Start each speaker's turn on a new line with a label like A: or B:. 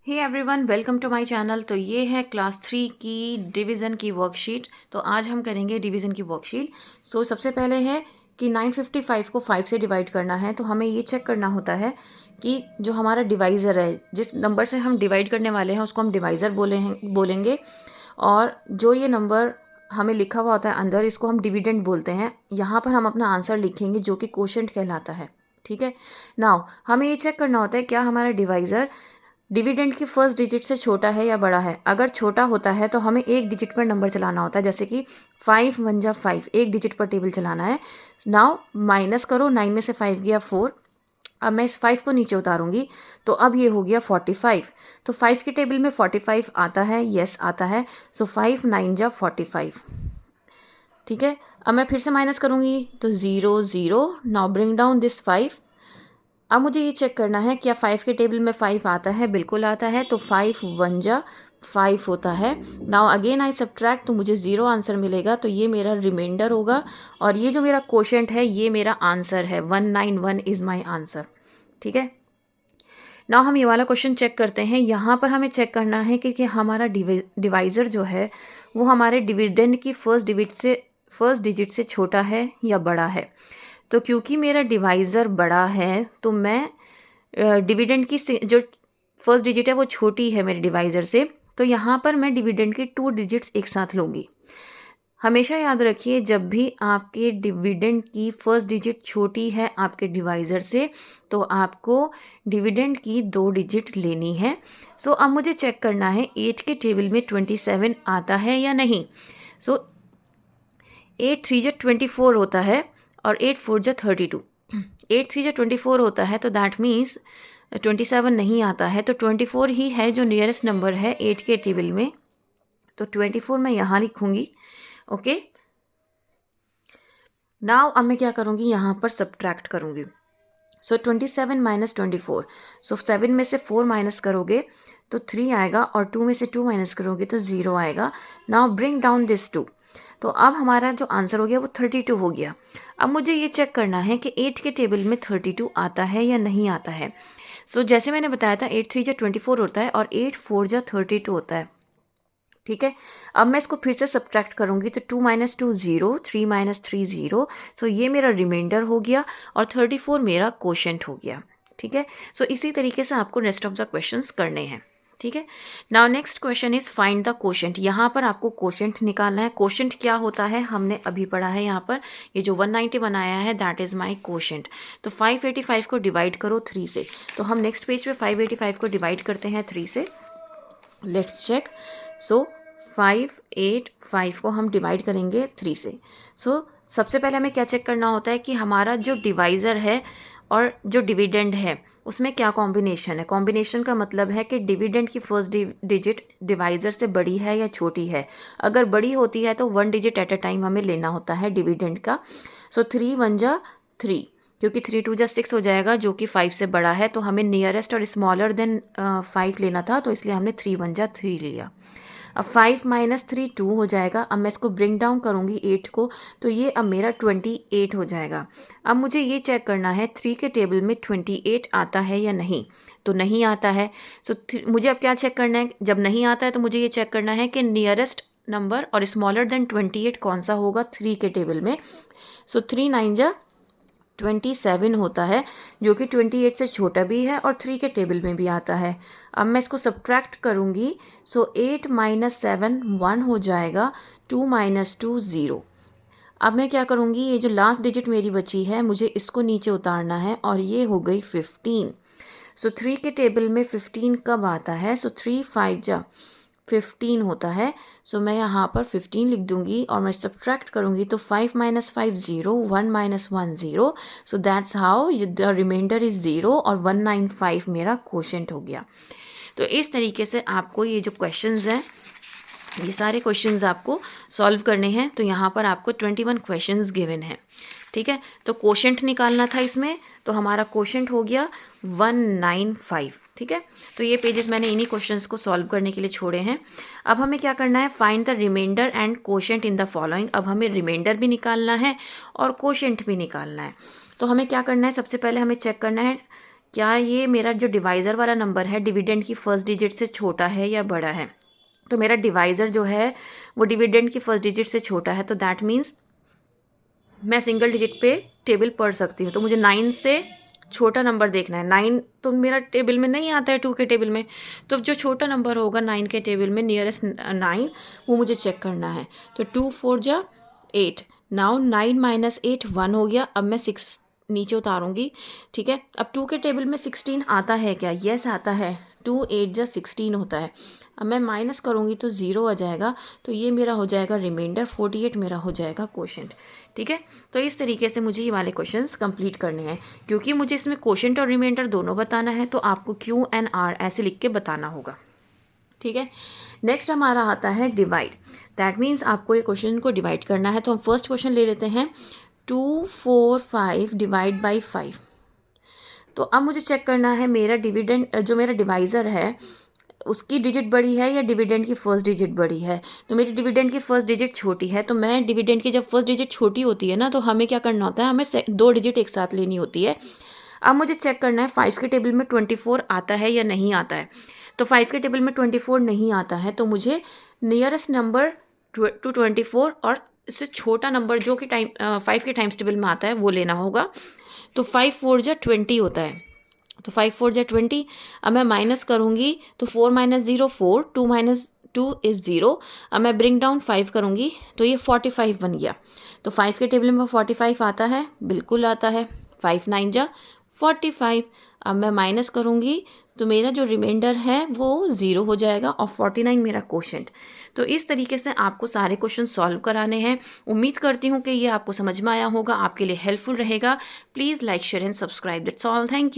A: Hey everyone, welcome to my channel. तो ये है क्लास 3 की डिवीज़न की वर्कशीट। तो आज हम करेंगे डिवीज़न की वर्कशीट। सबसे पहले है कि 955 को 5 से डिवाइड करना है। तो हमें ये चेक करना होता है कि जो हमारा डिवाइज़र है, जिस नंबर से हम डिवाइड करने वाले हैं उसको हम डिवाइज़र बोलेंगे। और जो ये नंबर हमें लिखा हुआ होता है अंदर, इसको हम डिविडेंड बोलते हैं। यहाँ पर हम अपना आंसर लिखेंगे जो कि क्वोशंट कहलाता है। ठीक है। नाउ हमें ये चेक करना होता है क्या हमारा डिवाइज़र डिविडेंड की फर्स्ट डिजिट से छोटा है या बड़ा है। अगर छोटा होता है तो हमें एक डिजिट पर नंबर चलाना होता है, जैसे कि 5 1 जा 5, एक डिजिट पर टेबल चलाना है। नाउ माइनस करो, 9 में से 5 गया 4। अब मैं इस 5 को नीचे उतारूंगी तो अब ये हो गया 45। तो 5 की टेबल में 45 आता है, यस आता है। 5 9 जा 45। ठीक है। अब मैं फिर से माइनस करूंगी तो 0 0। Now bring down this 5। अब मुझे ये चेक करना है क्या 5 के टेबल में 5 आता है। बिल्कुल आता है। तो 5 1 जा 5 होता है। नाउ अगेन आई सब्ट्रैक्ट, तो मुझे 0 आंसर मिलेगा। तो ये मेरा रिमाइंडर होगा और ये जो मेरा क्वोशंट है ये मेरा आंसर है। 191 इज़ माई आंसर। ठीक है। नाउ हम ये वाला क्वेश्चन चेक करते हैं। यहाँ पर हमें चेक करना है कि हमारा डिवाइज़र जो है वो हमारे डिविडेंड की फर्स्ट डिजिट से छोटा है या बड़ा है। तो क्योंकि मेरा डिवाइज़र बड़ा है तो मैं डिविडेंड की जो फर्स्ट डिजिट है वो छोटी है मेरे डिवाइज़र से, तो यहाँ पर मैं डिविडेंड की 2 डिजिट्स एक साथ लूँगी। हमेशा याद रखिए, जब भी आपके डिविडेंड की फर्स्ट डिजिट छोटी है आपके डिवाइज़र से तो आपको डिविडेंड की 2 डिजिट लेनी है। अब मुझे चेक करना है 8 के टेबल में 27 आता है या नहीं। 8 3 जा 24 होता है और 8 4 जा 32। 8 3 जा 24 होता है तो दैट मीन्स 27 नहीं आता है। तो 24 ही है जो नियरेस्ट नंबर है 8 के टेबल में। तो 24 मैं यहाँ लिखूँगी। ओके। नाउ अब मैं क्या करूँगी, यहाँ पर सब्ट्रैक्ट करूँगी। 27 माइनस 24। 7 में से 4 माइनस करोगे तो 3 आएगा और 2 में से 2 माइनस करोगे तो 0 आएगा। Now bring down this 2। तो अब हमारा जो आंसर हो गया वो 32 हो गया। अब मुझे ये चेक करना है कि 8 के टेबल में 32 आता है या नहीं आता है। जैसे मैंने बताया था 8 3 जा 24 होता है और 8 4 जा 32 होता है। ठीक है। अब मैं इसको फिर से सब्ट्रैक्ट करूंगी तो 2 माइनस 2 0, 3 माइनस 3 0। ये मेरा रिमाइंडर हो गया और 34 मेरा क्वोशंट हो गया। ठीक है। इसी तरीके से आपको रेस्ट ऑफ द क्वेश्चंस करने हैं। ठीक है। Now next question is find the quotient. यहाँ पर आपको क्वोशंट निकालना है। क्वोशंट क्या होता है हमने अभी पढ़ा है। यहाँ पर ये जो 191 आया है दैट इज़ माई क्वोशंट। तो 585 को डिवाइड करो 3 से। तो हम नेक्स्ट पेज पे 585 को डिवाइड करते हैं 3 से। Let's check. 585 को हम डिवाइड करेंगे 3 से। सबसे पहले हमें क्या चेक करना होता है कि हमारा जो डिवाइज़र है और जो डिविडेंड है उसमें क्या कॉम्बिनेशन है। कॉम्बिनेशन का मतलब है कि डिविडेंड की फर्स्ट डिजिट डिवाइज़र से बड़ी है या छोटी है। अगर बड़ी होती है तो 1 डिजिट एट अ टाइम हमें लेना होता है डिविडेंड का। 3 1 जा 3, क्योंकि 3 2 जा 6 हो जाएगा जो कि 5 से बड़ा है। तो हमें नियरेस्ट और स्मॉलर देन 5 लेना था, तो इसलिए हमने 3 1 जा 3 लिया। अब 5 माइनस 3 2 हो जाएगा। अब मैं इसको ब्रिंग डाउन करूँगी 8 को, तो ये अब मेरा 28 हो जाएगा। अब मुझे ये चेक करना है 3 के टेबल में 28 आता है या नहीं। तो नहीं आता है। मुझे अब क्या चेक करना है, जब नहीं आता है तो मुझे ये चेक करना है कि नियरेस्ट नंबर और स्मॉलर देन 28 कौन सा होगा 3 के टेबल में। 3 9 जा 27 होता है जो कि 28 से छोटा भी है और 3 के टेबल में भी आता है। अब मैं इसको सब्ट्रैक्ट करूँगी। 8 माइनस 7 1 हो जाएगा। 2 माइनस 2 0। अब मैं क्या करूँगी, ये जो लास्ट डिजिट मेरी बची है मुझे इसको नीचे उतारना है और ये हो गई 15। 3 के टेबल में 15 कब आता है। 3 5 जा 15 होता है। मैं यहाँ पर 15 लिख दूंगी और मैं सब्ट्रैक्ट करूँगी तो 5 minus 5 0, 1 minus 1 0। That's how the remainder is 0 और 195 मेरा क्वोशंट हो गया। तो इस तरीके से आपको ये जो क्वेश्चंस हैं ये सारे क्वेश्चंस आपको सॉल्व करने हैं। तो यहाँ पर आपको 21 क्वेश्चंस गिवन हैं। ठीक है। तो क्वोशंट निकालना था इसमें, तो हमारा क्वोशंट हो गया 195। ठीक है। तो ये पेजेस मैंने इन्हीं क्वेश्चंस को सॉल्व करने के लिए छोड़े हैं। अब हमें क्या करना है, find the remainder and quotient in the following. अब हमें रिमाइंडर भी निकालना है और क्वोशंट भी निकालना है। तो हमें क्या करना है, सबसे पहले हमें चेक करना है क्या ये मेरा जो डिवाइज़र वाला नंबर है डिविडेंड की फर्स्ट डिजिट से छोटा है या बड़ा है। तो मेरा डिवाइज़र जो है वो डिविडेंड की फर्स्ट डिजिट से छोटा है, तो दैट मीन्स मैं सिंगल डिजिट पे टेबल पढ़ सकती हूँ। तो मुझे 9 से छोटा नंबर देखना है। 9 तो मेरा टेबल में नहीं आता है 2 के टेबल में, तो जो छोटा नंबर होगा 9 के टेबल में नियरेस्ट 9 वो मुझे चेक करना है। तो 2 4 जा 8, नाउ 9 माइनस 8 1 हो गया। अब मैं 6 नीचे उतारूंगी, ठीक है। अब 2 के टेबल में 16 आता है क्या? यस आता है। 2 8 जा 16 होता है। अब मैं माइनस करूँगी तो 0 आ जाएगा, तो ये मेरा हो जाएगा रिमाइंडर। 48 मेरा हो जाएगा क्वोशंट, ठीक है। तो इस तरीके से मुझे ये वाले क्वेश्चंस कंप्लीट करने हैं। क्योंकि मुझे इसमें क्वोशंट और रिमाइंडर दोनों बताना है, तो आपको क्यू एन आर ऐसे लिख के बताना होगा, ठीक है। नेक्स्ट हमारा आता है डिवाइड। दैट मीन्स आपको ये क्वेश्चन को डिवाइड करना है। तो हम फर्स्ट क्वेश्चन ले लेते हैं 2 4 5 डिवाइड बाई 5। तो अब मुझे चेक करना है मेरा डिविडेंड जो मेरा डिवाइज़र है उसकी डिजिट बड़ी है या डिविडेंड की फर्स्ट डिजिट बड़ी है। तो मेरी डिविडेंड की फर्स्ट डिजिट छोटी है, तो मैं डिविडेंड की जब फर्स्ट डिजिट छोटी होती है ना, तो हमें क्या करना होता है, हमें 2 डिजिट एक साथ लेनी होती है। अब मुझे चेक करना है 5 के टेबल में 24 आता है या नहीं आता है। तो 5 के टेबल में 24 नहीं आता है, तो मुझे नियरेस्ट नंबर टू 24 और इससे छोटा नंबर जो कि 5 के टाइम्स टेबल में आता है वो लेना होगा। तो 5 4 जा 20 होता है। तो 5 4 जा 20। अब मैं माइनस करूँगी तो 4 माइनस 0 4, 2 माइनस 2 इज़ 0। अब मैं ब्रिंग डाउन 5 करूँगी तो ये 45 बन गया। तो 5 के टेबल में 45 आता है, बिल्कुल आता है। 5 9 जा 45। अब मैं माइनस करूँगी तो मेरा जो रिमाइंडर है वो 0 हो जाएगा और 49 मेरा क्वोशंट। तो इस तरीके से आपको सारे क्वेश्चन सॉल्व कराने हैं। उम्मीद करती हूँ कि ये आपको समझ में आया होगा, आपके लिए हेल्पफुल रहेगा। Please like share and subscribe. That's all. Thank you.